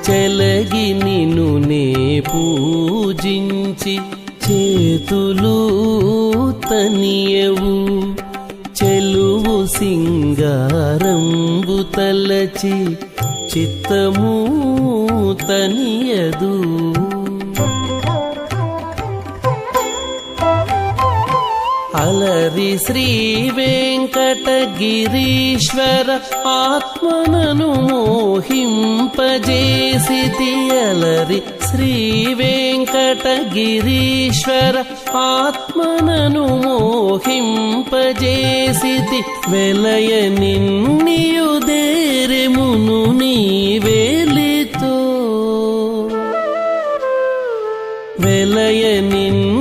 చెలగి నిను నే పూజించి చేతులు తనియవు చెలువు సింగారంబు తలచి చిత్తము తనియదు. అలరి శ్రీ వెంకటగిరీశ్వర ఆత్మనను మోహింపజేసితి. అలరి శ్రీ వెంకటగిరీశ్వర ఆత్మనను మోహింపజేసితి. వెలయ నిన్నియుదేరెమును నీ వేలితో వెలయ నిన్ను